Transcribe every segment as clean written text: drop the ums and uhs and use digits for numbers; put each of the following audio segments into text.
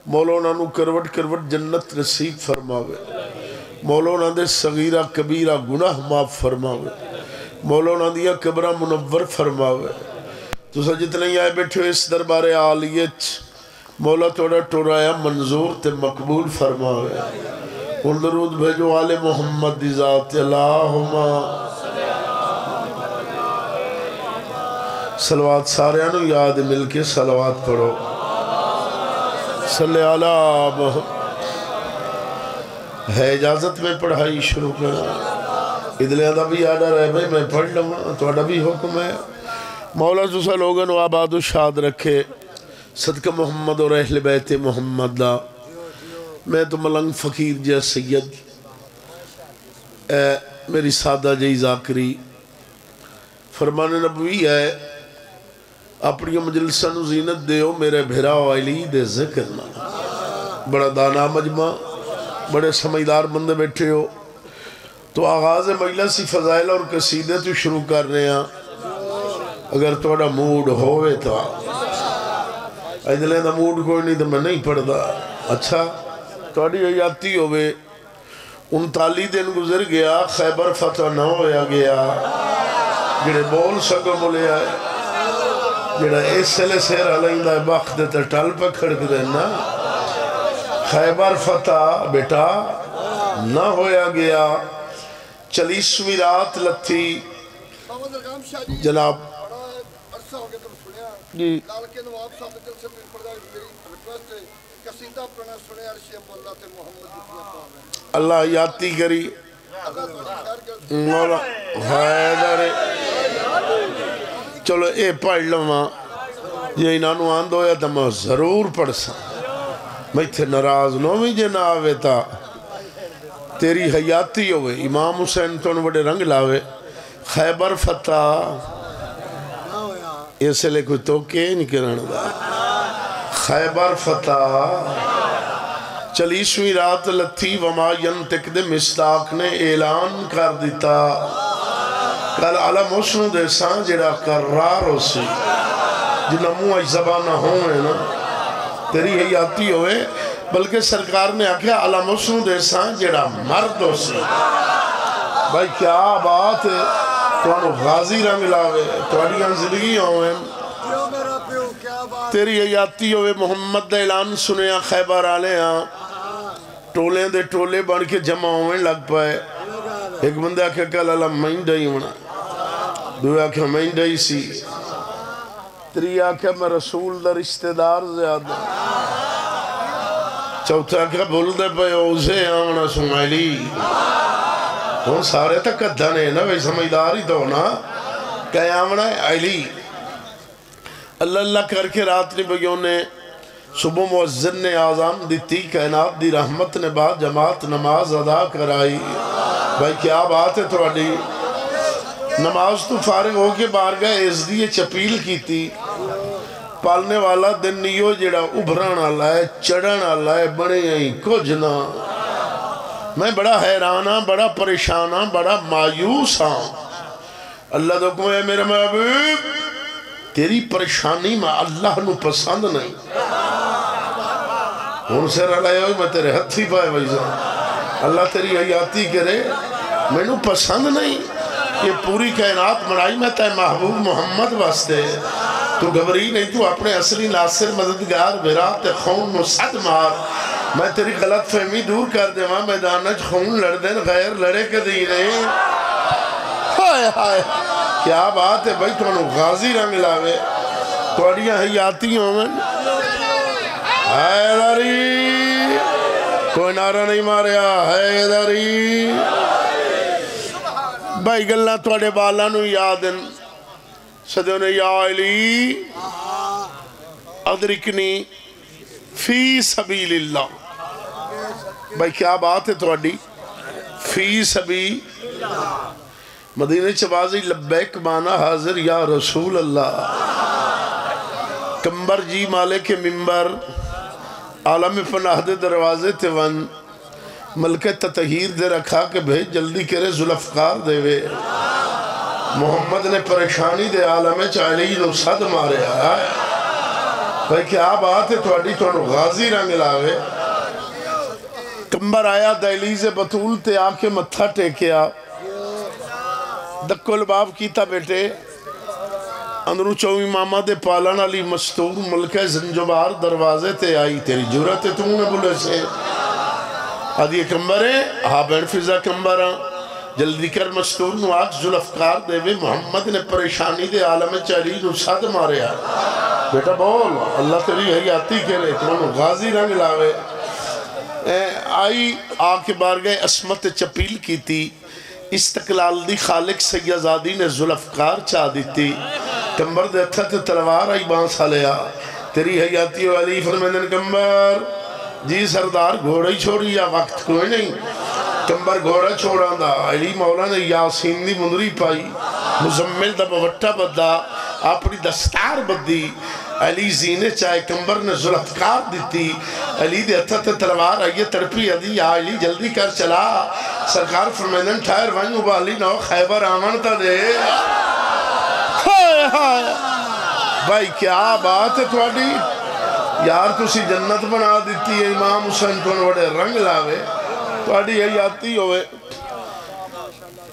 مولا نو کروٹ کروٹ جنت نصیب فرماوے مولا دے صغیرہ کبیرہ گناہ معاف فرماوے مولا دیا قبرہ منور فرماوے تو سا جتنے آئے بیٹھے اس دربار عالیت مولا توڑا ٹورایا منظور تے مقبول فرماوے ان درود بھیجو آل محمد دی ذات اللہم صلوات سارے انو یاد مل کے صلوات پڑھو صلی اللہ محمد ہے اجازت میں پڑھائی شروع کرنا ادھلے دا بھی آڈر ہے بھئی میں پڑھ لوں تو آڈا بھی حکم ہے مولا جسا لوگن و آباد و شاد رکھے صدقہ محمد اور اہل بیت محمد دا میں تو ملنگ فقیر جا سید میری سادہ جائی ذاکری فرمان نبوی ہے اپنی مجلسہ نو زینت دیو میرے بھیرا و علی دے ذکر نا بڑا دانا مجمع بڑے سمجھدار بندے بیٹھے ہو تو آغاز مجلسی فضائل اور قصیدے تو شروع کر رہے ہیں اگر توڑا موڈ ہوئے تو ادھلے دا موڈ کوئی نہیں تو میں نہیں پڑھتا اچھا توڑی حیاتی ہوئے 39 دن گزر گیا خیبر فتح نہ ہویا گیا جڑے بول سکو ملے آئے جڑا اس سلے سیر علیندہ باق دیتا ٹال پہ کھڑک دینا خیبر فتح بیٹا نہ ہویا گیا 40ویں رات لتھی جناب جی اللہ یاتی کری مولا حیدر چلو اے پڑھ لوں یہ انہوں آندھ ہویا تھا میں ضرور پڑھ سا میں تھے نراز نومی جنا آوے تا تیری حیاتی ہوئے امام حسین تو بڑے رنگ لاوے خیبر فتح ایسے لے کوئی توکے نہیں کرنا دا خیبر فتح 40ویں رات لتھی وما ینتق دے مصداق نے اعلان کر دیتا کل علم حسن دے سان جڑا قرار ہو سی جنہ منہ زبانہ ہوئے نا تیری حیاتی ہوئے بلکہ سرکار نے آکھا علم حسن دے سان جڑا مرد ہو سی بھائی کیا بات ہے تو انہوں غازی رنگ لاوے تو اڑیاں زندگی ہوئے تیری حیاتی ہوئے محمد دے اعلان سنیا خیبر آلے ہاں ٹولیں دے ٹولے بن کے جمع ہوئے لگ پائے ایک بندہ آکھا کل اللہ مہندہ ہی ہونا دو آکھا مہندہ ہی سی تری آکھا میں رسول دا رشتہ دار زیادہ چوتھا آکھا بھول دے پہ اوزے آمنا سمائلی وہ سارے تک کدھانے نا بھئی سمجھداری تو نا کہ آمنا علی اللہ اللہ کر کے رات نے بگیوں نے صبح معزن نے آزان دیتی کائنات دی رحمت نے بعد جماعت نماز ادا کرائی بھائی کیا بات ہے تو اڈی نماز تو فارغ ہو کے بار گئے اس دیئے چپیل کی تھی پالنے والا دن نیو جڑا ابھرانا لائے چڑھانا لائے بڑے ہیں کچھ نہ میں بڑا حیرانہ بڑا پریشانہ بڑا مایوس ہاں اللہ دکھو ہے میرے محبوب تیری پریشانی میں اللہ نو پسند نہیں ان سے رلائے ہوئی میں تیرے ہتھی پائے بھائیزا اللہ تیری حیاتی کرے میں نو پسند نہیں یہ پوری کائنات مڑائی میں تے محبوب محمد واسطے تو گھبری نہیں تو اپنے اصلی ناصر مددگار برات خون نو صد مار میں تیری غلط فہمی دور کر دے ماں میدانج خون لڑ دین غیر لڑے کے دی نہیں ہائے ہائے کیا بات ہے بھائی تو انہوں غازی رنگ لاوے توڑیاں حیاتی ہوں من حیدری کوئی نعرہ نہیں ماریا حیدری بھائی گلہ توڑے بالا نو یادن صدیوں نے یا علی ادرکنی فی سبیل اللہ بھائی کیا بات ہے توڑی فی سبیل مدینہ چبازی لبیک مانا حاضر یا رسول اللہ کمبر جی مالے کے ممبر عالم پناہ دے دروازے تے ون ملکہ تطہیر دے رکھا کہ بھئی جلدی کرے ذوالفقار دے وے محمد نے پریشانی دے عالم چالی نو صد مارے بھائی کیا بات ہے تھوڑی غازی رنگ لاوے کمبر آیا دہلیز بطول تے آ کے متھا ٹیکیا دکو لباب کیتا بیٹے اندرو چوئی ماما دے پالن علی مستور ملکہ زنجبار دروازے تے آئی تیری جورت ہے تم نے بولے سے آدھی کمبر ہے ہاں بین فضا کمبر ہاں جلدی کر مستور نو آج ذوالفقار دے وے محمد نے پریشانی دے عالم چہری نو صد مارے آئے بیٹا بول اللہ تیری حیاتی کرے تمہیں غازی رنگ لاوے آئی آ کے بار گئے عصمت چپیل کی تھی استقلال دی خالق سیدزادی نے ذوالفقار چاہ دیتی کمبر دے اتھا تے تلوار آئی بانسا لیا تیری حیاتی والی فرمیدن کمبر جی سردار گھوڑا ہی چھوڑی یا وقت کوئی نہیں کمبر گھوڑا چھوڑا دا علی مولا نے یاسین دی مندری پائی مزمل دا بوٹا بدا اپنی دستار بدی علی زینے چاہے کمبر نے ذوالفقار دیتی علی دے اتھا تے تلوار آئیے ترپی ادھی یا علی جلدی کر چلا سرکار فرمیدن ٹھائر وائن ابالی نو خیبر آمن تا دے بھائی کیا بات ہے تھوڑی یار تسی جنت بنا دیتی ہے امام حسین تو بڑے رنگ لاوے تھوڑی حیاتی ہوئے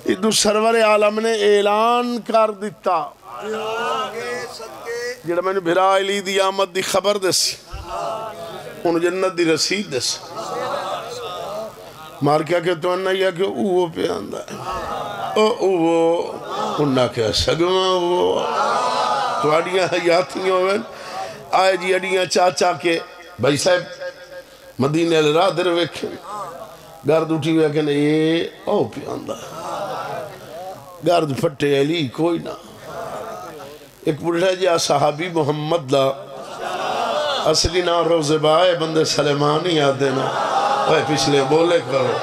ادھو سرور عالم نے اعلان کر دیتا جڑا میں نے بھرا علی دی آمد دی خبر دسی انہوں جنت دی رسید دسی مار کیا کہ تو انہا یا کہ اوہ پہ آندہ ہے انہا کیا سگمہ اوہ تو اڈیاں حیاتیوں میں آئے جی اڈیاں چاچا کے بھائی صاحب مدینہ لرا در ویکھیں گارد اٹھی ہوئے کہ نہیں اوہ پہ آندہ ہے گارد پھٹے علی کوئی نہ ایک بڑھا جا صحابی محمد دا اصلی نا روزے بائے بندے سلیمانی یاد دینا اوہ پچھلے بولے کرو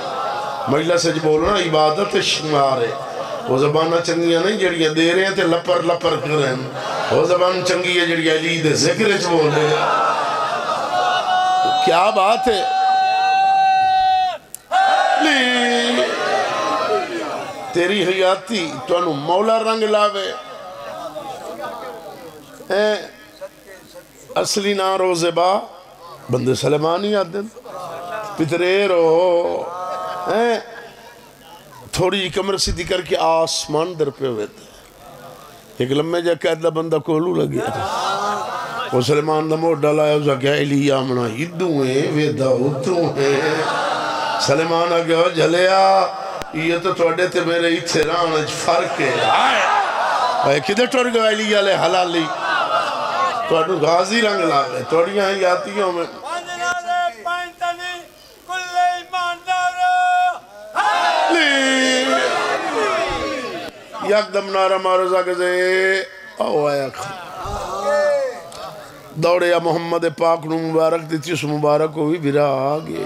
مجلہ سے جو بولنا عبادت شمارے وہ زبانہ چنگیاں نہیں جڑیاں دے رہے ہیں تے لپر لپر کریں وہ زبان چنگی ہے جڑیاں علی دے ذکر چ بولے کیا بات ہے تیری حیاتی تو انہوں مولا رنگ لاوے اصلی نا روزے با بندے سلیمانی آدھن پترے رو تھوڑی کمر سیدھی کر کے آسمان در پہ ہوئے تھے ایک لمحے جا قیدہ بندہ کولو لگیا تھا وہ سلیمان دا موڑ ڈالا ہے اسا کہا علی آمنا ہدوں ہیں ویدہ اتوں ہیں سلیمان آگیا جلیا یہ تو توڑے تے میرے اتھے رانج فرق ہے آئے کدھر ٹوڑ گیا علی علیہ حلالی توڑو غازی رنگ لاغے توڑیاں ہیں یاتیوں میں یک دم نارا مارزا کے زے آو آیا دوڑے یا محمد پاک نو مبارک دیتی اس مبارک کو بھی بھرا آگئے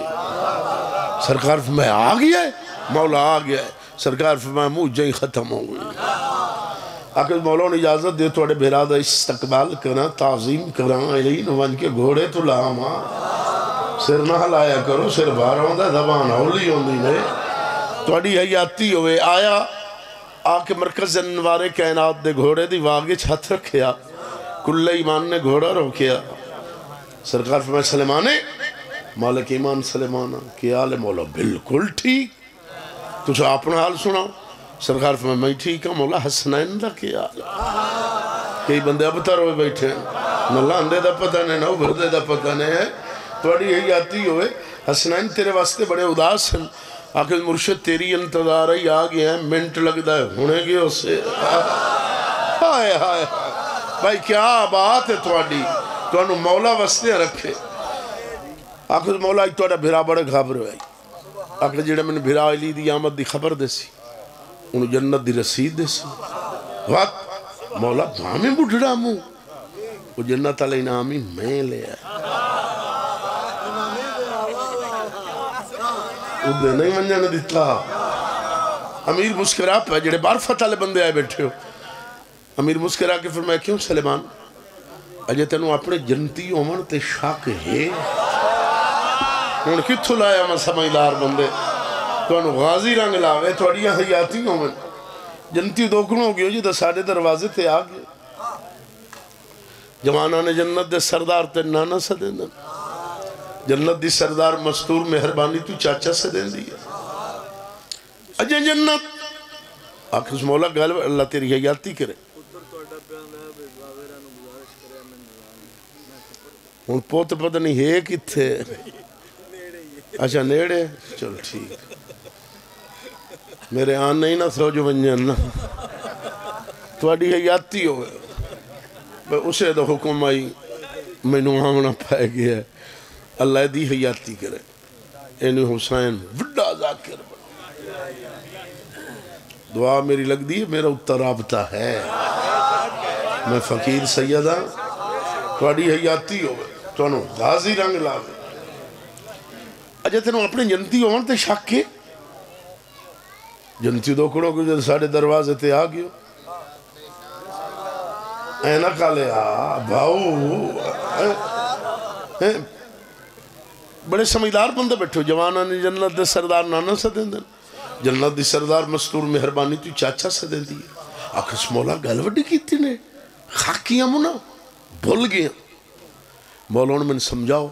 سرکار فرمائے آگیا ہے مولا آگیا ہے سرکار فرمائے موجہ ہی ختم ہو گئی آکر مولا نے اجازت دے توڑے بھرا دا استقبال کرنا تعظیم کرنا علی نوان کے گھوڑے تو لاما سر نہ لایا کرو سر باروں دا دبان ہولی ہوندی نے توڑی حیاتی ہوئے آیا آکے مرکز انوارے کائنات دے گھوڑے دی واگے چھت رکھیا کل ایمان نے گھوڑا روکیا سرکار فرمائے سلیمانے مالک ایمان سلیمانہ کیا آلے مولا بالکل ٹھیک تجھ اپنا حال سناؤ سرکار فرمائے میں ٹھیک ہوں مولا حسنین دا کیا آلے کئی بندے اب تر ہوئے بیٹھے ہیں نہ لاندے دا پتہ نہیں نہ ابھردے دا پتہ نہیں ہے توڑی یہی آتی ہوئے حسنین تیرے واسطے بڑے اداس ہیں آخر مرشد تیری انتظار ہی آگئے ہیں منٹ لگ دا ہے ہونے گئے اسے ہائے ہائے بھائی کیا بات ہے تو انہوں مولا وستے رکھے آخر مولا ایک توڑا بھرا بڑا گھابر ہوئی آخر جڑے میں نے بھرا علی دی آمد دی خبر دے سی انہوں جنت دی رسید دے سی وقت مولا ہمیں بڑھڑا موں وہ جنت علی نامی میں لے آئے وہ نہیں من جانا دیتا امیر مسکرہ پہ جڑے بار فتح لے بندے آئے بیٹھے ہو امیر مسکرہ کے فرمایا کیوں سلیمان اجے تینوں اپنے جنتی عمر تے شاک ہے انہوں نے کتھو لایا میں سمجھدار بندے تو انہوں غازی رنگ لاوے تو اڑیاں حیاتی عمر جنتی دوکنوں ہو گئی ہو جی دا ساڑھے دروازے تے آگئے جوانا نے جنت دے سردار تے نانا سے دیں دن جنت دی سردار مستور مہربانی تو چاچا سے دیں دی اجے جنت آخر اس مولا گل اللہ تیری حیاتی کرے ہن پوت پتہ نہیں ہے کتھے اچھا نیڑے چل ٹھیک میرے آن نہیں نہ سو جو بنجن نا تواڈی حیاتی ہوئے اسے دا حکم آئی میں نو آمنا پائے گیا ہے اللہ دی حیاتی کرے اینو حسین وڈا ذاکر بنا دعا میری لگ دی ہے میرا اتر رابطہ ہے میں فقیر سیدہ تواڈی حیاتی ہوئے تو غازی رنگ لاوے اجھے تینوں اپنے جنتی ہوئے تے شک کے جنتی دو کڑوں کو جب ساڑھے دروازے تے آ گئے اینا کالے بھاؤ بڑے سمجھدار بندے بیٹھو جوانا نے جنت دے سردار نانا سے دیں دن جنت دی سردار مستور مہربانی تو چاچا سے دیں دی آخس مولا گل وڈی کیتی نے خاکیاں منا بھول گیا مولا نے میں سمجھاؤ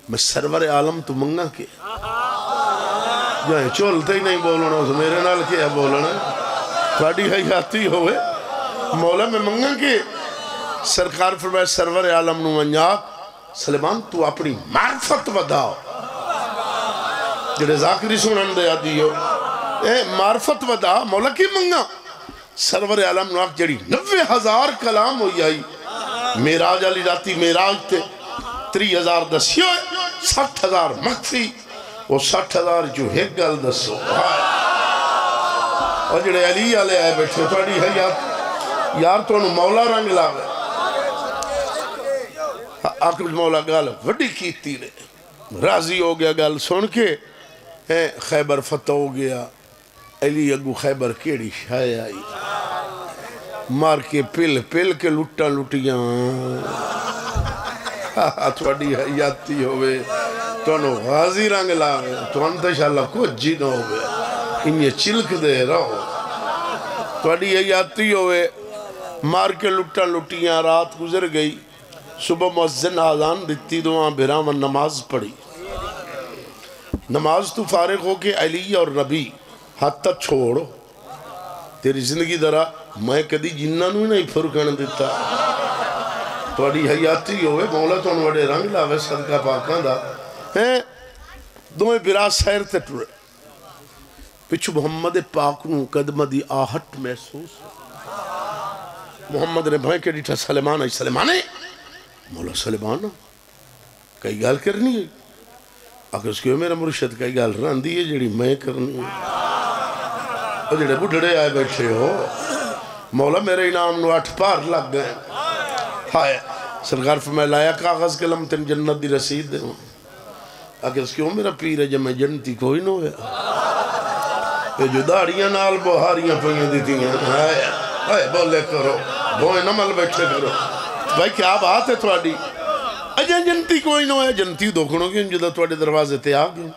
میں سرور عالم تو منگا کے جائیں چولتے ہی نہیں بولنا میرے نال کیا بولنا تھوڑی حیاتی ہوئے مولا میں منگا کے سرکار فرمائے سرور عالم نو منجاک سلیمان تو اپنی معرفت وداؤ جڑے ذاکری سنن دے آدھی ہو معرفت ودا مولا کی منگا سرور عالم نو آکھ جڑی 90,000 کلام ہوئی آئی میراج علی راتی میراج تے 30,000 دسیو 60,000 مخفی وہ 60,000 جو ایک گل دسو اور جڑے علی علیہ آئے بیٹھے توڑی ہے یار تو انہوں مولا رنگ لاوے آخر مولا گل وڈی کیتی نے راضی ہو گیا گل سن کے خیبر فتح ہو گیا علی اگو خیبر کیڑی شائع آئی مار کے پل کے لٹا لٹیاں تھوڑی حیاتی ہوئے تو انہوں غازی رنگ لاوے تو انتشاءاللہ کچھ جی نہ ہوئے انہیں چلک دے رہو تھوڑی حیاتی ہوئے مار کے لٹا لٹیاں رات گزر گئی صبح مؤذن آذان دیتی دعاں بھرامن نماز پڑھی نماز تو فارغ ہو کے علی اور نبی ہاتھ تک چھوڑو تیری زندگی درہ میں کدی جنہ نوی نہیں فرقن دیتا توڑی حیاتی ہوئے مولا تو انوڑے رنگ لاوے صدقہ پاکاں دا دوئے برا سیر تے ٹورے پچھو محمد پاک نو قدمہ دی آہٹ محسوس محمد نے بھائی کے ڈیٹھا سلیمان آئی سلیمان ہے مولا سلیمان کئی گال کرنی ہے آخر اس کے میرا مرشد کئی گال ران دی ہے جڑی میں کرنی ہے اور جڑے بڑھڑے آئے بیٹھے ہو مولا میرے انعام نو 8 پار لگ گئے ہائے سرکار فرمائے لایا کاغذ قلم تین جنت دی رسید دے ہوں آخر اس کے میرا پیر ہے جب میں جنتی کوئی نو ہے یہ جو داڑیاں نال بہاریاں پہنگیں دیتی ہیں ہائے بولے کرو بوئے نمال بیٹھے کرو بھائی کیا بات ہے تھوڑی اجھے جنتی کوئی نو ہے جنتی دوکھنوں گی جدہ تھوڑے دروازے تے آ گئے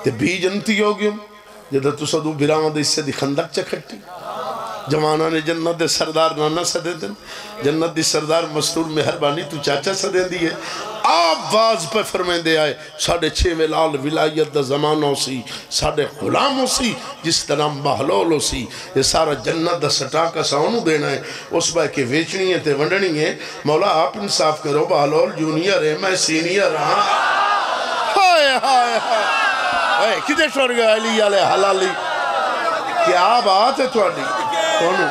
تے بھی جنتی ہو گئے جدہ تو صدو بیرامہ دے اس سے دی خندق چکھٹی جوانہ نے جنت دے سردار نانا سے دے دن جنت دی سردار مستور مہربانی تو چاچا سے دے دی ہے آپ باز پہ فرمائیں دے آئے 6.5 لال ولایت دا زمانوں سی ساڑھے غلاموں سی جس طرح بہلولوں سی یہ سارا جنت دا سٹا کا ساؤنو دینا ہے اس بھائی کے ویچنی ہے تے ونڈنی ہے مولا آپ انصاف کرو بہلول جونیئر ہے میں سینیئر ہاں ہائے ہائے ہائے کتے شور گئے علی علیہ حلالی کیا بات ہے تھوڑی کونو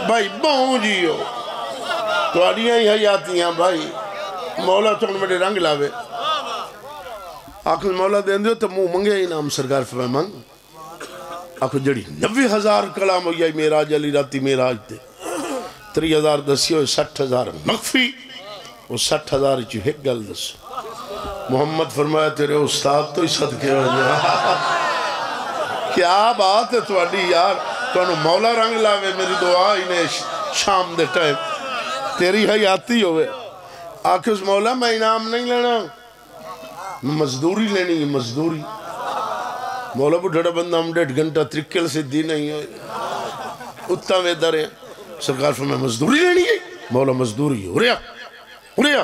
بھائی بہوں جیو توڑیاں ہی حیاتیاں بھائی مولا چون بڑے رنگ لاوے آخر مولا دین دیو تو مو منگے ہی نام سرکار فرمائے منگ آخر جڑی 90,000 کلام ہوئی میراج علی راتی میراج دے 30,000 دسیو 60,000 مخفی وہ 60,000 چو ایک گل دسو محمد فرمایا تیرے استاد تو ہی صدقے ہو جائے کیا بات ہے توڑی یار تو انہوں مولا رنگ لاوے میری دعا انہیں شام دے ٹائم تیری حیاتی ہوئے آکھ اس مولا میں انعام نہیں لینا مزدوری لینی ہے مزدوری مولا بڑھڑا بندہ ہم 1.5 گھنٹہ ترکل سے دی نہیں ہوئے اتنا میں در ہیں سرکار فرمائے مزدوری لینی ہے مولا مزدوری ہو رہا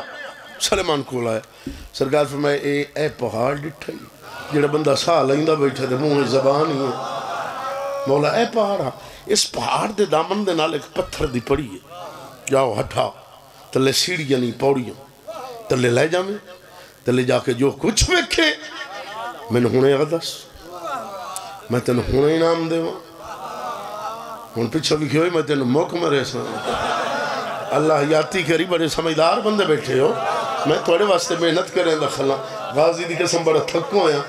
سلیمان کو لائے سرکار فرمائے اے پہاڑ ڈٹھا ہی جڑا بندہ ساہ لائندہ بیٹھا دے منہ زبان ہی ہے مولا اے پہاڑا اس پہاڑ دے دامن دے نال ایک پتھر دی پڑی ہے جاؤ ہٹھا تلے سیڑھیاں نہیں پوڑیاں تلے لے جا میں تلے جا کے جو کچھ ویکھے میں نے ہونے آدھس میں تینو ہونے انعام دے وہاں ہون پچھا لکھی ہوئی میں تینو موقع مرے سا اللہ یاتی کری بڑے سمجھدار بندے بیٹھے ہو میں توڑے واسطے محنت کریں دخلنا غازی دی قسم بڑا تھکو آیا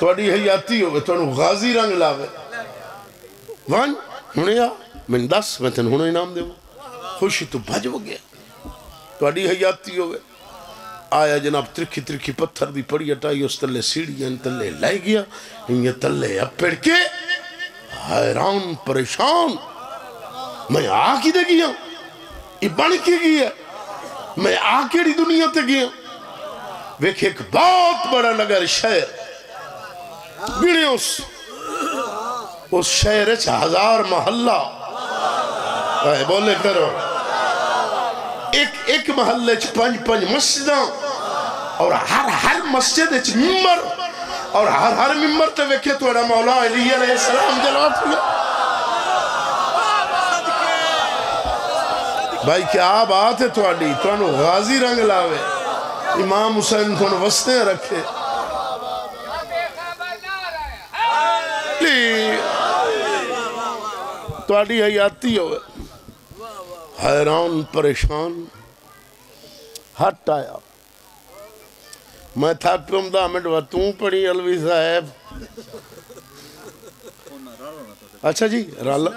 توڑی حیاتی ہوئے توڑو غازی رنگ لاوے وان ہونے آ میں دس میں تینو ہونے انعام دے وہاں خوشی تو بھج ہو گیا توڑی حیاتی ہوئے آیا جناب ترکھی پتھر دی پڑی اٹائی اس تلے سیڑھیاں تلے لائے گیا یہ تلے اپڑ کے حیران پریشان میں آکی دے گیا یہ بن کے گیا میں آکیڑی دنیا تے گیا ویکھ ایک بہت بڑا نگر شہر بیڑے اس شہر 1000 محلہ بولے کرو ایک محلے 5 مسجداں اور ہر مسجد ممبر اور ہر ممبر تے ویکھے تو اڑا مولا علیہ السلام جلوات ہویا بھائی کیا بات ہے تو اڑی تو انو غازی رنگ لاوے امام حسین تو انو وسطیں رکھے تو اڑی حیاتی ہوئے حیران پریشان ہٹ آیا میں تھا پیم دا منٹ توں پڑھی علوی صاحب اچھا جی رالا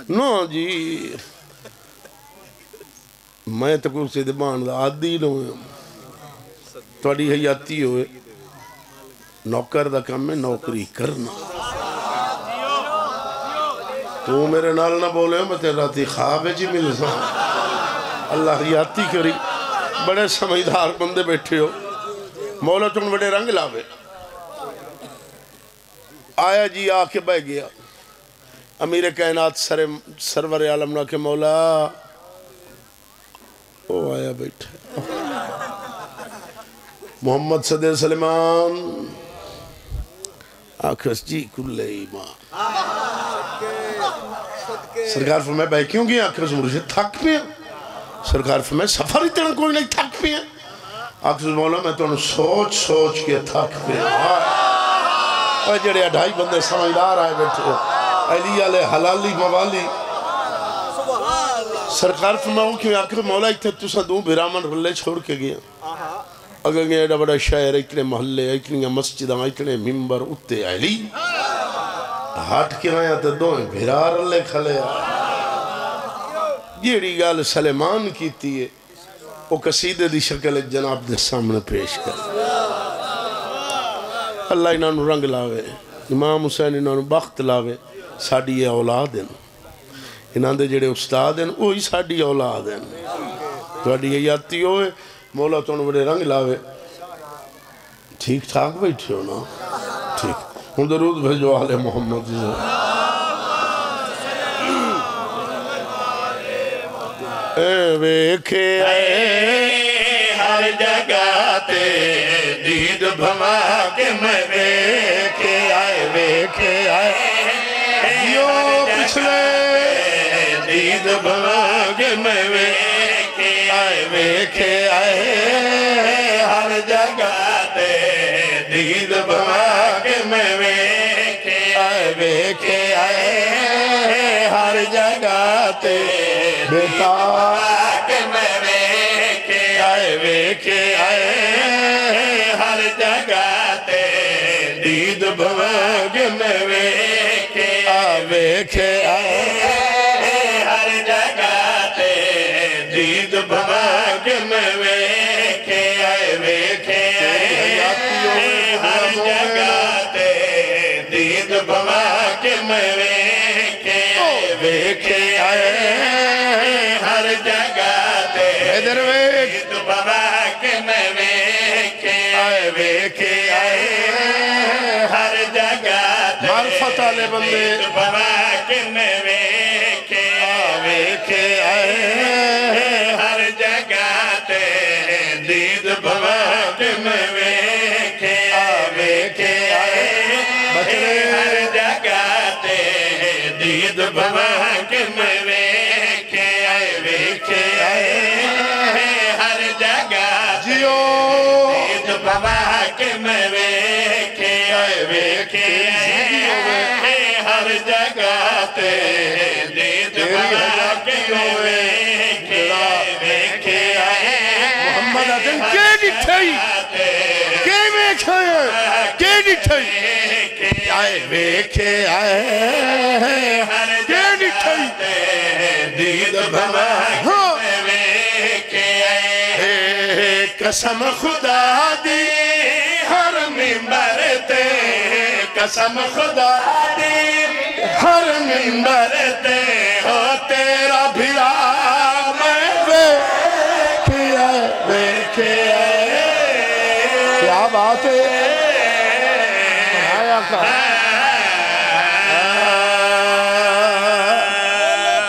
نو جی میں تو کوئی سے دبان دا عادی نو توڑی حیاتی ہوئے نوکر دا کم میں نوکری کرنا تو میرے نال نہ بولے میں تیرے راتی خواب جی مل سا اللہ حیاتی کری بڑے سمجھدار بندے بیٹھے ہو مولا تم بڑے رنگ لاوے آیا جی آکے بہ گیا امیر کائنات سرور عالم نہ کہ مولا وہ آیا بیٹھے محمد صدی سلیمان آکھس جی کل ایمان سرکار فرمائے بھائی کیوں گیا آکھس مرشد تھک پیا سرکار فرمائے سفر اتنا کوئی نہیں تھک پیا آکھس مولا میں تو سوچ کے تھک پیا اور جڑے 2.5 بندے سمجھدار آئے بیٹھے علی علیہ حلالی موالی سرکار فرمائے کیوں آکھس مولا اتنے تُسا دوں بیرامن رلے چھوڑ کے گیا اگر گیا ایڈا بڑا شہر اتنے محلے اتنی مسجدہ اتنے ممبر اتے علی ہاتھ کے آیا تو دوئیں بھرار اللہ کھلے یہ گال سلیمان کی تھی وہ قصیدے دی شکل جناب دے سامنے پیش کر اللہ انہوں رنگ لاوے امام حسین انہوں بخت لاوے ساڑی یہ اولاد ہیں انہوں دے جڑے استاد ہیں وہی ساڑی اولاد ہیں تو اڈی یہ یادتی ہوئے مولا تو انہوں بڑے رنگ لاوے ٹھیک ٹھاک بیٹھے ہو نا ٹھیک ہوں درود بھیجو آل محمد جی ویکھے آئے ہر جگہ تے دید بھما کے میں ویکھے آئے یو پچھلے دید بھما کے میں ویکھے آئے ہر جگہ تے دید بھما کے میں ویکھے آئے ہر جگہ تے بیتا کہ میں ویکھے آئے ہر جگہ تے دید بھما کے میں ویکھے آئے ہر جگہ تے دید بھما کے میں ویکھے آئے ہر جگہ تے دید بھما کے میں ویکھے آئے ہر جگہ تے دید بھما کے میں ویکھے آئے ہر جگہ میرے بندے بواکن ویکھے ویکھے آئے ہر جگہ تے دید بواکن ویکھے ویکھے آئے بچڑے ہر جگہ تے دید بواکن ویکھے ویکھے ہر جگہ جیو دید بواکن ویکھے ویکھے ہر جگہ تے دید بواکن ویکھے ویکھے محمد آدم کے ڈٹھائی کے ویکھے کے ڈٹھائی آئے ویکھے آئے کے ڈٹھائی دید بواکن ویکھے قسم خدا دی ہر منبر تے قسم خدا دی ہر منبر تے ہو تیرا بھرا میں ویکھے آئے ویکھے آئے کیا بات ہے آیا کا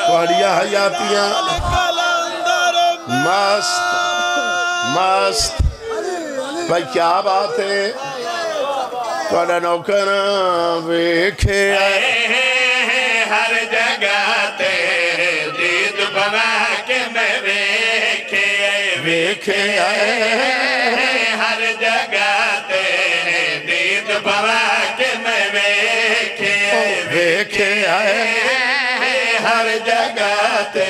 توڑیاں حیاتیاں مست مست بھائی کیا بات ہے توڑا نوکر ویکھے آئے ہر جگہ تے دید بواکن ویکھے ویکھے آئے ہر جگہ تے دید بواکن ویکھے ویکھے آئے ہر جگہ تے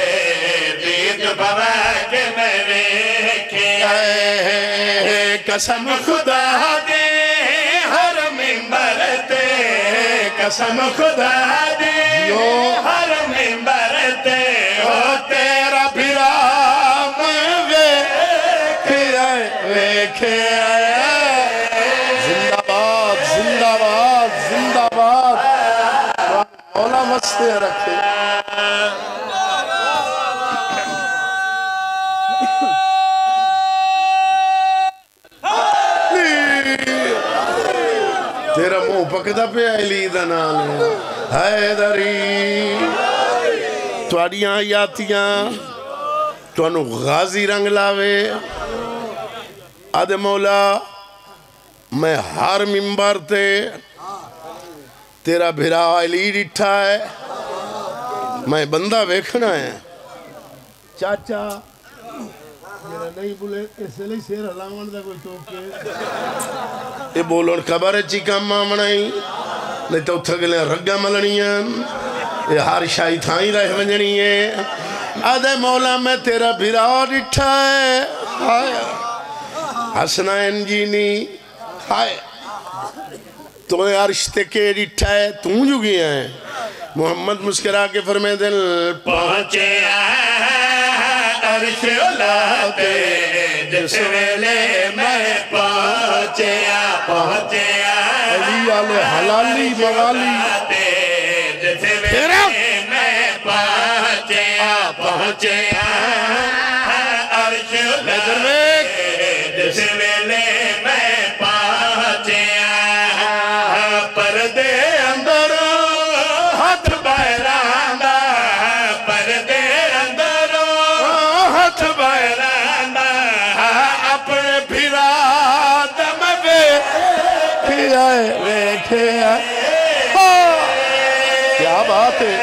دید بواکن ویکھے قسم خدا دے ہر منبر تے قسم خدا دے ہر منبر تے ہو تیرا بھرا میں ویکھے آئے ویکھے آئے زندہ باد زندہ باد زندہ باد مولا مستے رکھے تیرا منہ پکدا پہ علی دا نام حیدری تواڈیاں آیاتیاں تانوں غازی رنگ لاوے آدھے مولا میں ہر منبر تے تیرا بھرا علی ڈٹھا ہے میں بندہ ویکھنا ہے چاچا جیڑا نہیں بولے اس لئے سیر ہلاون دا کوئی توکے یہ بولون خبر چیکا مامنائی نہیں تو تھگلے رگا ملنیاں یہ ہر شاہی تھائیں رہ ونجنی ہے آدھے مولا میں تیرا بھرا ڈٹھا ہے حسنائن جینی ہائے تو عرش تے کے ڈٹھا ہے توں جو گیا ہے محمد مسکرا کے فرمے دل پہنچے عرش اولا تے جس ویلے میں پہنچے علی آلے حلالی مغالی جس ویلے میں پہنچے عرش اولا جس ویلے میں پہنچے پردے اندر ہاتھ بہراندا پردے اندر ہاتھ بہراندا اپنے بھرا دم ویکھے آئے کیا بات ہے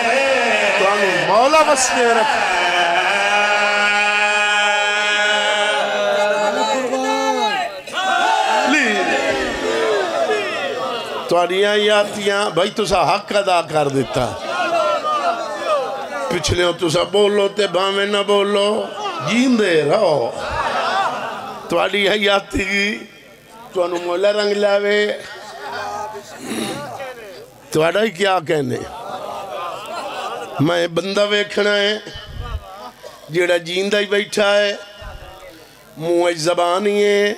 تانوں مولا مستے رکھ تواڈیاں یاتیاں بھائی تسا حق ادا کر دیتا پچھلے ہو تسا بولو تے بھاویں نہ بولو جیندے رہو تواڈی حیاتی تانوں مولا رنگ لاوے تواڈا ہی کیا کہنے میں بندہ ویکھنا ہے جیڑا جیندہ ہی بیٹھا ہے منہ زبان ہی ہے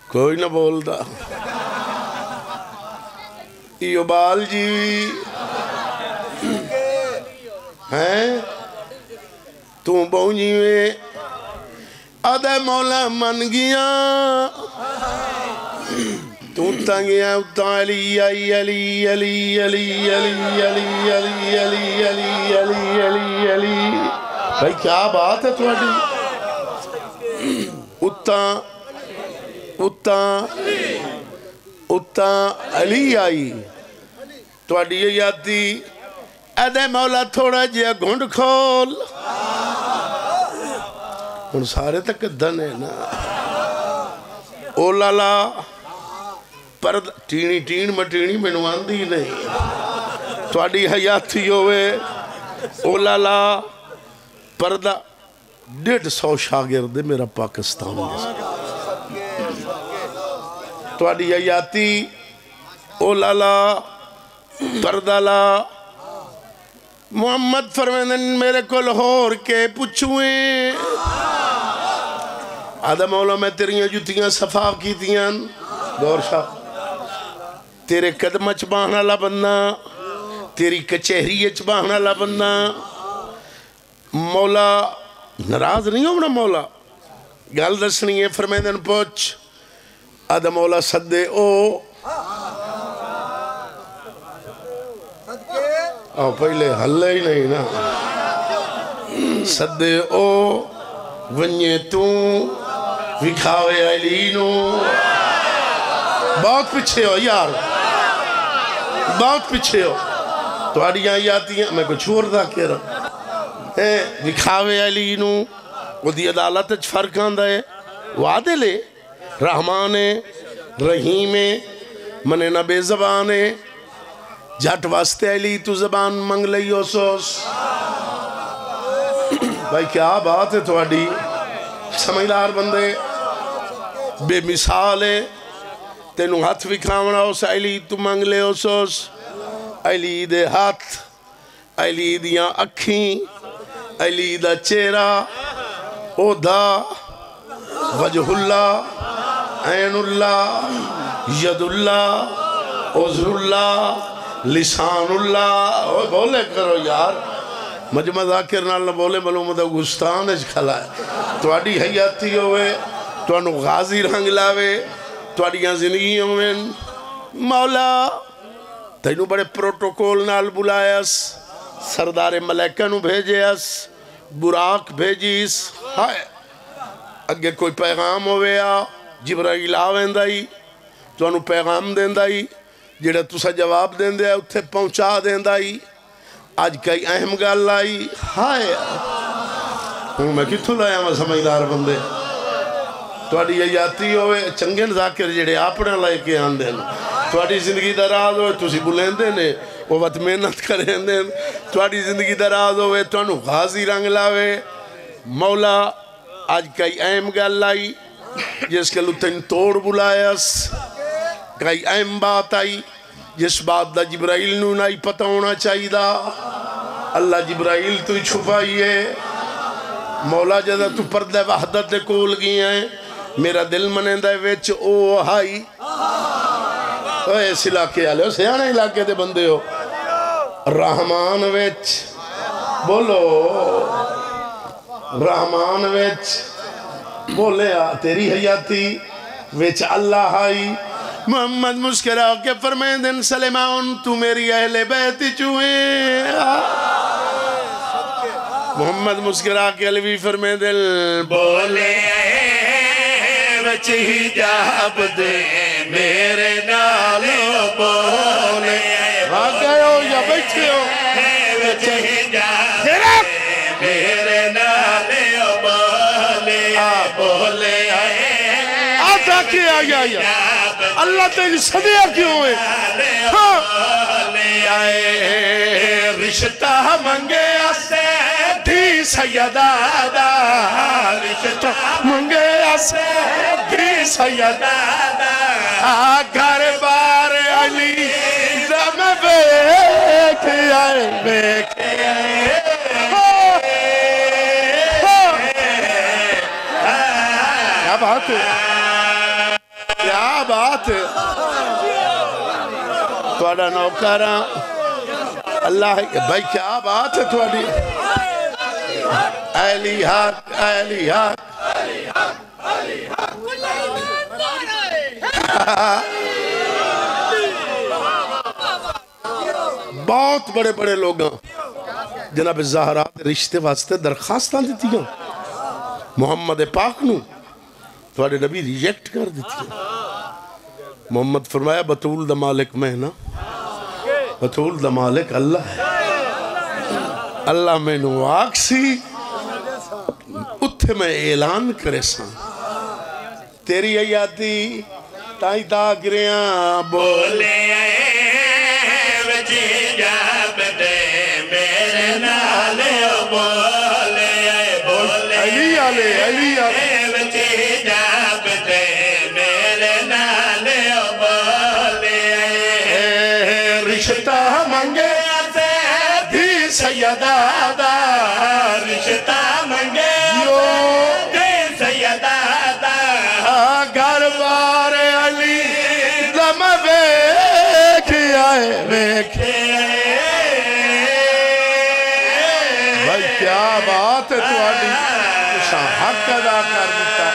کوئی نہ بولدا یہ بال جی ہیں تو بونجی میں آدھے مولا من گیا تو تنگیاں اتاں علی علی علی علی علی علی علی علی علی علی علی علی علی بھائی کیا بات ہے تھوڑی اتاں علی آئی تھوڑی یہ یادی اے مولا تھوڑا جیا گھنڈ کھول ان سارے تک دن ہے نا او لالا پرد ٹینی ٹین مٹینی منوان دی نہیں تھوڑی حیاتی ہوئے او لالا پردہ 150 شاگرد میرا پاکستان تھوڑی حیاتی او لالا پردہ لا محمد فرمیدن میرے کو لاہور کے پچھویں آدھا مولا میں تیریاں جتیاں صفا کی تیاں دور شاہ تیرے قدم چباہنا لبنا تیری کچہری چباہنا لبنا مولا ناراض نہیں ہونا مولا گل دسنی ہے فرمیدن پوچھ آدھا مولا صدے او پہلے حلے ہی نہیں نا صدے او ونیے توں وکھاوے علینو بہت پچھے ہو یار بہت پچھے ہو تو آڑیاں یاتی ہیں میں کچھ اور دا کہہ رہا وکھاوے علینو وہ دی عدالت فرق آندہ ہے وہ عادل ہے رحمان رحیم من نبی زبان جھٹ واسطے علی تو زبان منگ لئیو سوس بھائی کیا بات ہے تھوڑی سمجھدار بندے بے مثال ہے تینوں ہاتھ وکھاونا ہو سا علی تو منگ لے ہو سوس علی دے ہاتھ علی دیاں اکھیں علی دا چہرہ او دا وجہ اللہ عین اللہ ید اللہ عذر اللہ لسان اللہ بولے کرو یار مجمع ذاکر نال بولے ملومدہ گستان اچھ کھلا ہے تو آڑی حیاتی ہوئے تو انو غازی رنگ لاوے تو آڑیاں زندگی ہوئے مولا تینو بڑے پروٹوکول نال بلائیس سردار ملیکہ نو بھیجے اس براق بھیجیس ہائے اگے کوئی پیغام ہوئے آ جبرائیل آویں دائی تو انو پیغام دیں دائی جڑا تسا جواب دیں دے اتھے پہنچا دیں دائی آج کئی اہم گال لائی ہائے میں کتھو لایا میں سمجھدار بندے توڑی یہ یاتی ہوئے چنگن ذاکر جڑے آپنے لائے کے آن دیں توڑی زندگی دراز ہوئے تسی بلیں دیں وہ وقت محنت کریں دیں توڑی زندگی دراز ہوئے تو انو غازی رنگ لاوے مولا آج کئی اہم گال لائی جس کے لطن توڑ بلائیس کئی اہم بات آئی جس بات دا جبرائیل نو نائی پتہ ہونا چاہی دا اللہ جبرائیل تو ہی چھپائیے مولا جدہ تو پردہ وحدت دے کول گئی ہیں میرا دل منندہ ویچ او ہائی اس علاقے آلے ہو سیانے علاقے دے بندے ہو رحمان ویچ بولو رحمان ویچ بولے تیری حیاتی ویچ اللہ ہائی محمد مسکرہ کے فرمائیں دن سلیمان تو میری اہل بیت چوئے محمد مسکرہ کے علوی فرمائیں دل بولے بچ حجاب دے میرے نالو بولے گئے ہو یا بیٹھے ہو بچ حجاب دے میرے نالو بولے آتا کیا یا اللہ تیری صدیہ کیوں ہے رشتہ منگے اسے تھی سیدہ دا رشتہ منگے اسے تھی سیدہ دا گھر بار علی دم بیک آئے بیک آئے کیا بات ہے کیا بات ہے توڑا نوکارا اللہ بھائی کیا بات ہے توڑی علی حق علی حق بہت بڑے بڑے لوگ جناب زہرا رشتے واسطے درخواستاں دیتی ہیں محمد پاک نو تھوڑے نبی ریجیکٹ کر دیتی ہیں محمد فرمایا بطول دا مالک میں نا بطول دا مالک اللہ ہے اللہ میں نو آکسی اتھے میں اعلان کرے سان تیری آیاتی تائیں تاکریاں بولے وچی جاب دے میرے نالے بولے بولے علی آلے علی آلے وچی جاب دے میرے نالے بولے رشتہ منگے دی سیدہ دا رشتہ منگے دی سیدہ دا گھر بار علی دم بیک آئے بیک بھائی کیا بات ہے تو علی تساں حق ادا کر دیتا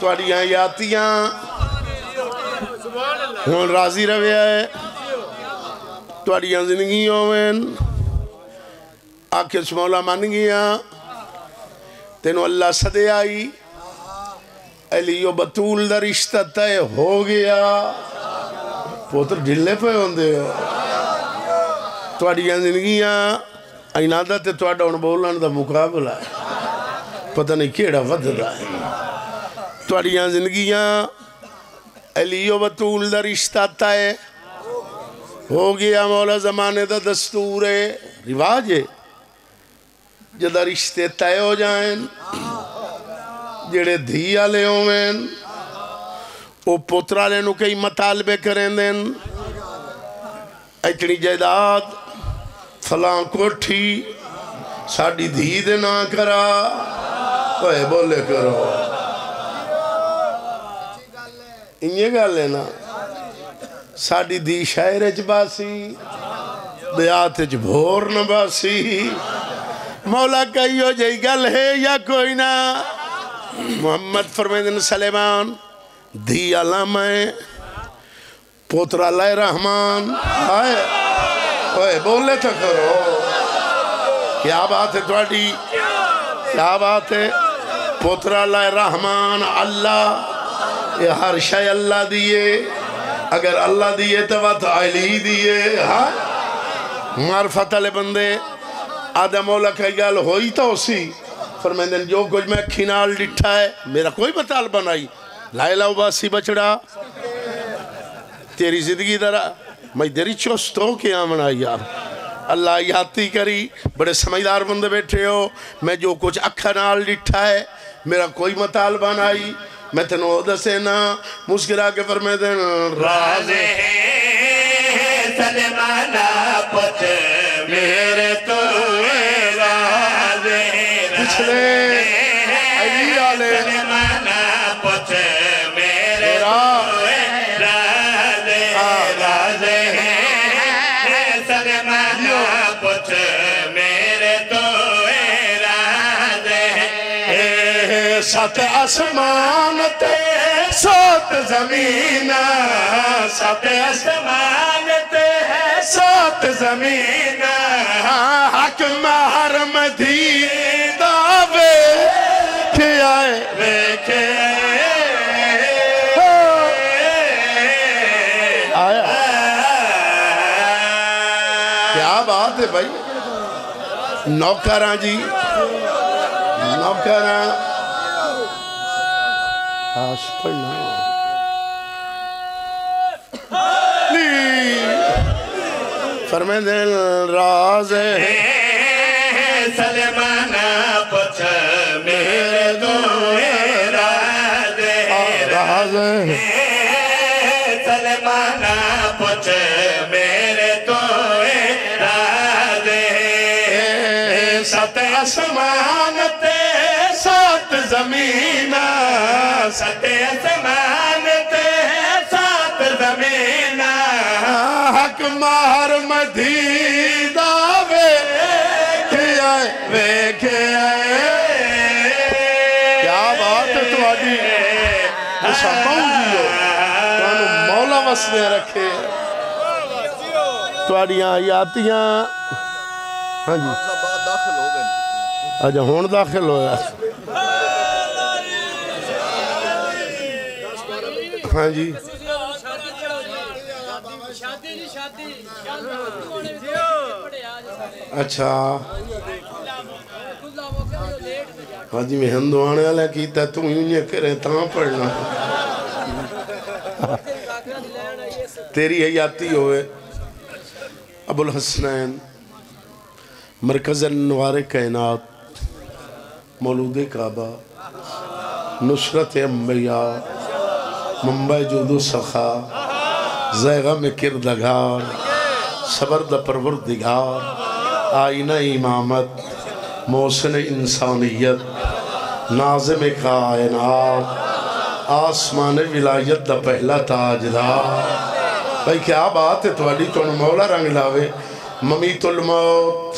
توڑیاں یاتیاں ہون راضی رویا ہے توڑیاں زندگیوں میں آکھر مولا من گیا تینو اللہ صدے آئی علی و بطول دا رشتہ تے ہو گیا پوتر ڈھلے پہ ہوندے ہو توڑیاں زندگیاں اینادہ تے توڑا ان بولان دا مقابلہ ہے پتہ نہیں کیڑا ود رہا ہے توڑیاں زندگیاں علی و بطول دا رشتہ تے ہو گیا مولا زمانے دا دستور ہے رواج ہے جدہ رشتے تے ہو جائیں جڑے دھیا لے ہوئیں وہ پترہ لے نو کئی مطالبے کریں دیں اتنی جائیداد فلاں کوٹھی ساڑی دھی دے نہ کرا کوئی بولے کرو انہیں گا لینا ساڑی دی شاعر باسی دیات بھور نہ باسی مولا کہیو جائی گل ہے یا کوئی نہ محمد فرمیدن سلیمان دی علامہ پوتر اللہ رحمان آئے اوہ بولے تو کرو کیا بات ہے توڑی کیا بات ہے پوتر اللہ رحمان اللہ یہ ہر شے اللہ دیئے اگر اللہ دیئے تو وہ تو علی دیئے معرفت علی بندے آدھا مولا کا گال ہوئی تو اسی فرمیدن جو کچھ میں کھینال ڈٹھا ہے میرا کوئی مطالبہ نہیں لائلہ باسی بچڑا تیری زندگی درہ میں دیری چوستوں کے آمنا یار اللہ یاتی کری بڑے سمجھدار بندے بیٹھے ہو میں جو کچھ اکھا نال ڈٹھا ہے میرا کوئی مطالبہ نہیں میں تنو دسینا مسکرا کے فرمیدن راز ہے سلمانہ پچھ میرے تو راز ہے پچھلے علی آلے سلمانہ پچھ میرے تو راز ہے سلمانہ پچھ میرے تو راز ہے سات آسمان تے سات زمین سات آسمان تے سات زمین حق محرم دیدہ ویکھے آئے ویکھے آیا کیا بات ہے بھائی نوکراں جی نوکراں آش پڑھنا فرمیدن راز ہے سلمانہ پچھ میرے تو راز ہے سلمانہ پچھ میرے تو راز ہے سات آسمان تے سات زمین سات آسمان تے سات زمین حق مہر مدیدہ ویکھے آئے ویکھے آئے کیا مولا وسنے رکھے تواڑیاں آیاتیاں ہاں جی اجا ہون داخل ہویا ہاں جی اچھا ہاں جی میں ہندوانے والا کیتا تو یہ کرے تاں پڑھنا تیری حیاتی ہوئے ابو الحسنین مرکز انوار کائنات مولود کعبہ نصرت انبیاء منبع جود و سخا زیغم کردگار صبرد پروردگار آئینہ امامت محسن انسانیت ناظم کائنات آسمان ولایت دا پہلا تاجدار بھائی کیا بات ہے تواڈی تون مولا رنگ لاوے ممیت الموت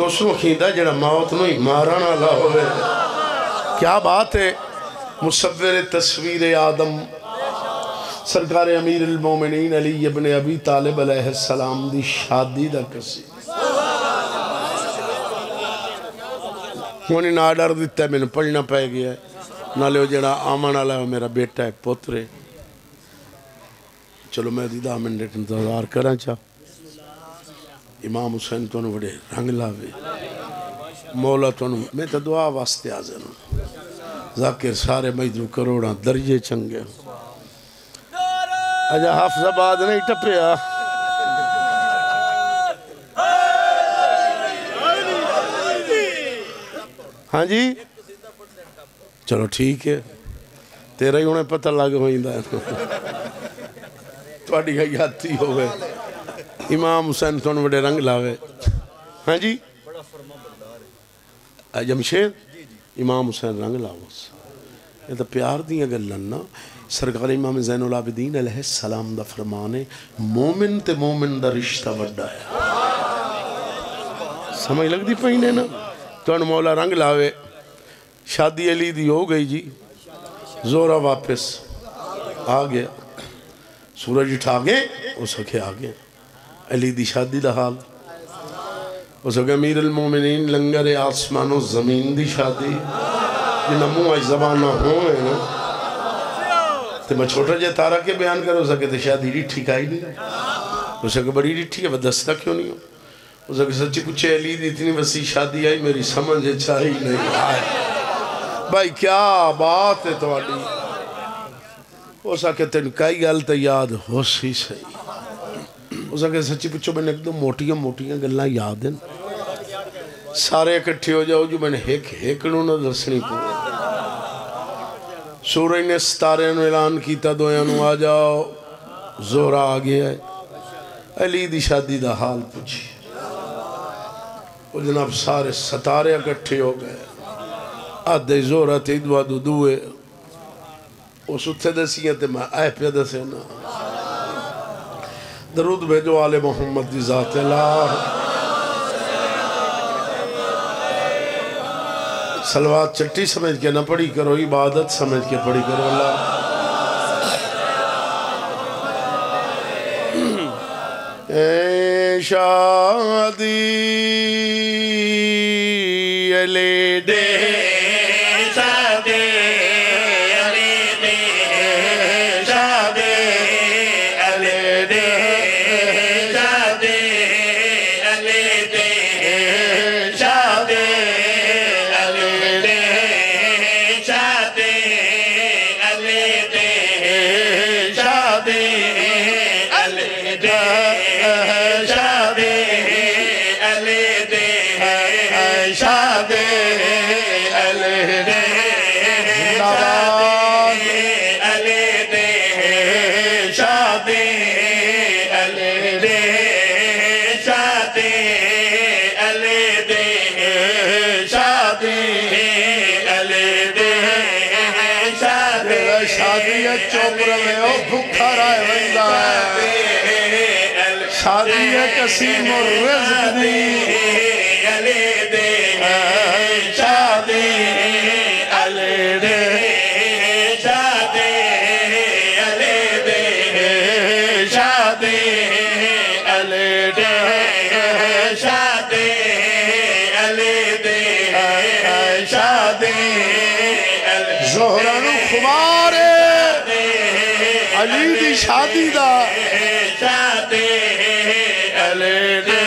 اس نو کھیندا جڑا موت نو ہی مارنا لاوے کیا بات ہے مصور تصویر آدم سرکار امیر المومنین علی ابن ابی طالب علیہ السلام دی شادی دا کسی ہونی نا ڈر دیتا ہے میں نے پڑھنا پائے گیا ہے نالے ہو جڑا آمان علیہ میرا بیٹا ایک پوترے چلو میں دیدہ منٹ انتظار کرنا چاہ امام حسین تو نے بڑے رنگ لاوے مولا تو نے میں تو دعا واسطے آزن ہوں ذاکر سارے میدرو کروڑا درجے چنگے اجا حافظ آباد نہیں ٹپیا ہاں جی چلو ٹھیک ہے تیرا ہی انہیں پتہ لگ ہوئیندہ ہے تواڈی حیاتی ہوئے امام حسین تو نے بڑے رنگ لاوے ہاں جی جمشید امام حسین رنگ لاوے یہ تو پیار دی اگر لننا سرکار امام زین العابدین علیہ السلام دا فرمانے مومن تے مومن دا رشتہ وڈا ہے سمجھ لگ دی پہینے نا تو ان مولا رنگ لاوے شادی علی دی ہو گئی جی زورا واپس آگیا سورج اٹھا گئے اس اکھے آگئے علی دی شادی دا حال اس اکھے امیر المومنین لنگر آسمان و زمین دی شادی جنہ منہ آئی زبانہ ہوئے نا تو میں چھوٹا جے تارا کے بیان کرو اس اکھے تو شادی ڈٹھی کائی نہیں اس اکھے بڑی ڈٹھی ہے وہ دستہ کیوں نہیں ہو اس اکھے سچی پوچھے علی دی اتنی وسیع شادی آئی میری سمجھ چاہی نہیں آئے بھائی کیا بات ہے تواڈی اس اکھے تین کئی گلتا یاد ہو سی صحیح اس اکھے سچی پوچھو میں نے ایک دو موٹیاں گلنا یاد ہیں سارے اکٹھے ہو جاؤ جو میں نے ہیکنوں نہ درسنی کو سورج نے ستارے نے اعلان کیتا دویانو آ جاؤ زورا آگیا ہے علی دی شادی دا حال پوچھی وہ جناب سارے ستارے اکٹھے ہو گئے آدھے زورا تھی دعا دو دوئے وہ ستھے دسیاں تے میں آئے پہ دسے نا درود بھیجو آل محمد دی ذات اللہ سلوات چٹی سمجھ کے نہ پڑھی کرو عبادت سمجھ کے پڑھی کرو اللہ اے شادی علی دے شادی قسیم الرزق دی علی دے شادی علی دے شادی علی شادی علی دے شادی علی دے شادی زہرہ نو خبار علی دی شادی دا شادی علی دے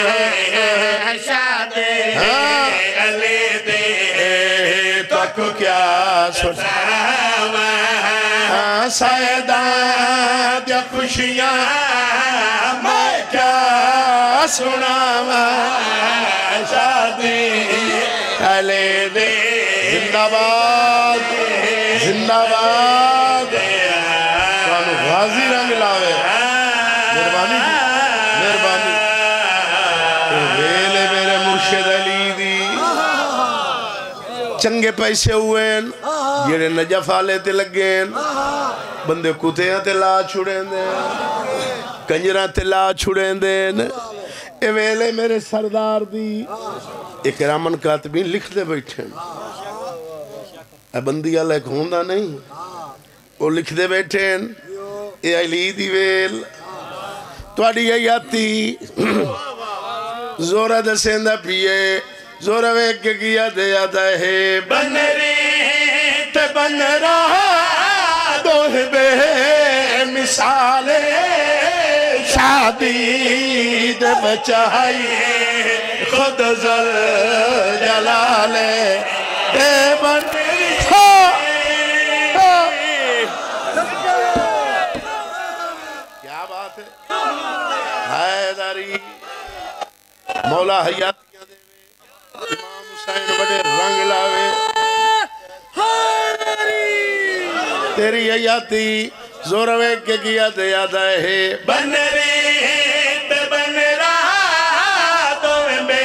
شادی علی دے تک کیا سنا سیداں دیا خوشیاں میں کیا سناواں شادی علی دے زندہ باد زندہ باد سانو غازی رنگ لاوے مہربانی جی مہربانی ویلے میرے مرشد علی دی چنگے پیسے ہوئیں جیڑے نجف آلے تے لگیں بندے کتیاں تے لا چھوڑیں دیں کنجراں تے لا چھوڑیں دیں اے ویلے میرے سردار دی اکرامن کاتبین لکھ دے بیٹھیں اے بندی اللہ ایک ہوندہ نہیں وہ لکھ دے بیٹھیں اے علی دی ویل توڑی ایاتی زورہ دے سیندہ پیئے زورہ ویک کے کیا دے آتا ہے بن ریت بن رہا دوہ بے مثال شادی دے بچائی خود زل جلال دے بن کیا بات ہے حیدری مولا حیاتیاں دے امام حسین بڑے رنگ لاوے تیری حیاتی زوروے کے کیا دے آدھا ہے بن ریت بن رہا تو بے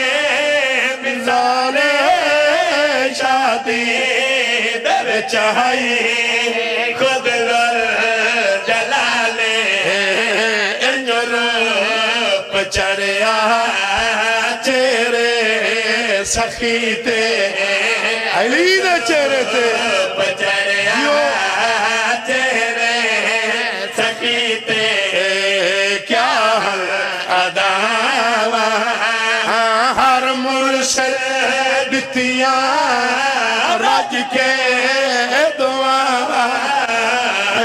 مثال شادی در چاہیے خود گر جلالے انجروپ چڑیا چہرے سخیتے علی دے چہرے تے چڑیا چہرے سخیتے کیا اداوا ہر مرسل دتیاں راج کے دعا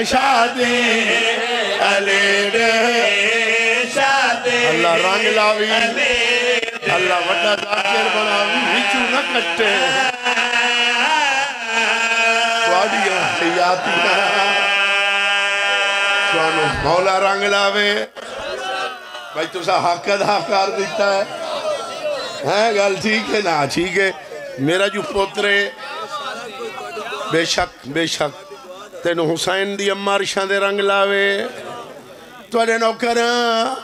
شادی علی دے شادی اللہ رنگ لاوی اللہ وڈا ذاکر بناوی وچو نہ کٹے سواڈیاں حیاتیاں سوانو مولا رنگ لاوے بھائی تو سا حق ادا کر دیتا ہے گل ٹھیک ہے نا ٹھیک ہے میرا جو پوترے بے شک تینو حسین دی امار شاہ دے رنگ لاوے توڑے نوکراں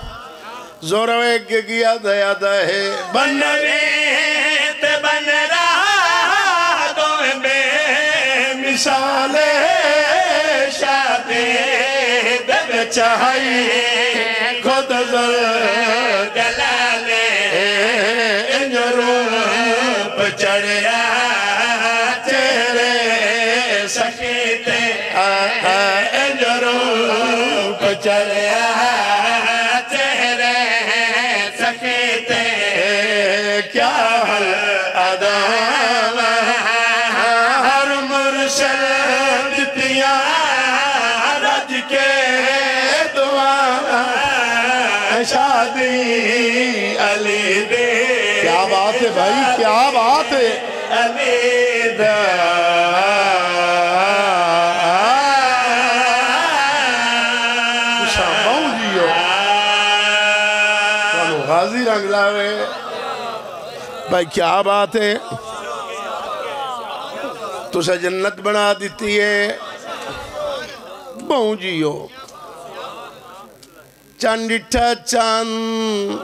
زوروے کے کیا دیا ہے بن ریت بن رہا تو بے مثال شادی در چاہیے خود ذل جلالے انجروپ چڑیا چہرے سخیتے انجروپ چڑیا چہرے سخیتے کیا حل اداوا ہر مرسل دتیاں رج کے دعا شادی علی دے کیا بات ہے بھائی کیا بات ہے علی دے شاموں جیو سانو غازی رنگ لاوے بھائی کیا بات ہے تو سے جنت بنا دیتی ہے بہوں جیو چانڈٹھا چاند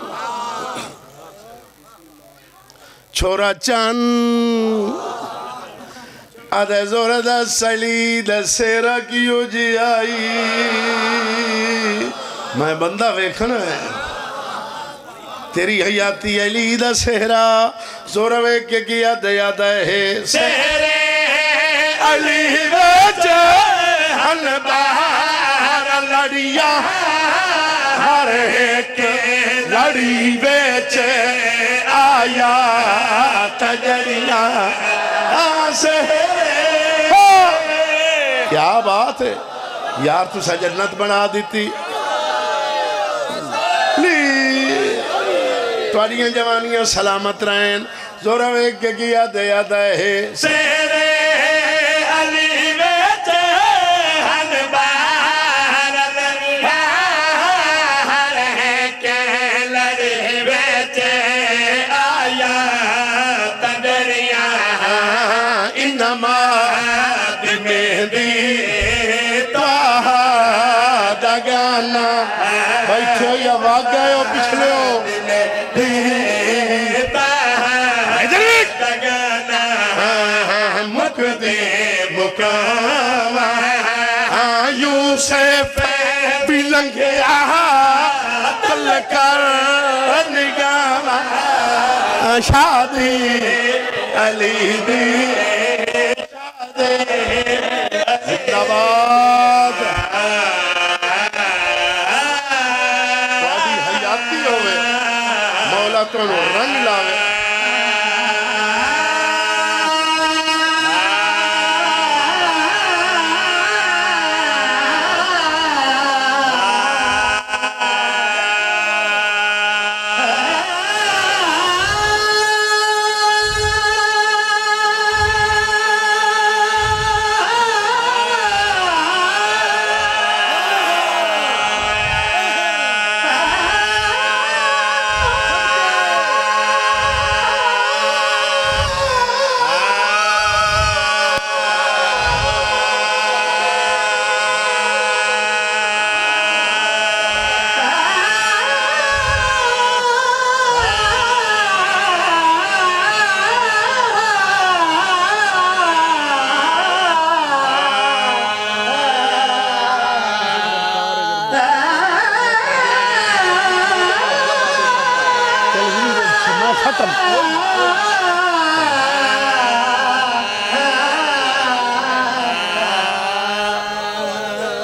چھوڑا چاند آدھے زور دا سلی دا سیرہ کیو جی آئی میں بندہ ویکھنا ہے تیری حیاتی علی دا سہرہ زور ویک کے کیا دیا ہے سہرے علی ویچے ہن باہر لڑیا ہر ایک لڑی بیچ آیا تجریہ سے کیا بات ہے یار تو جنت بنا دیتی تواریاں جوانیاں سلامت رہیں زورہ ایک کے کیا دیا دے سیرے علی بیچ ہنبار دریا ہر ایک لڑی بیچ آیا تدریا انما مہدی توہا دگانا بیٹھو یا واق گئے ہو پچھلے ہو یوسف بھی لنگیا تل کر نگاہ شادی علی دی شادی زندہ باد شادی حیاتی ہوئے مولا تو رنگ لاوے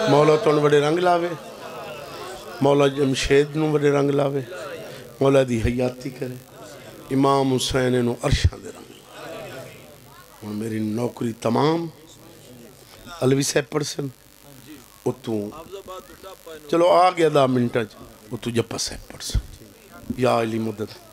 مولا تو بڑے رنگ لاوے مولا جمشید نو بڑے رنگ لاوے مولا دی حیاتی کرے امام حسین نو عرشان دے رنگ اور میری نوکری تمام علوی صاحب پرسن اتو چلو آگیا 10 منٹا اتو جپا صاحب پرسن یا علی مدد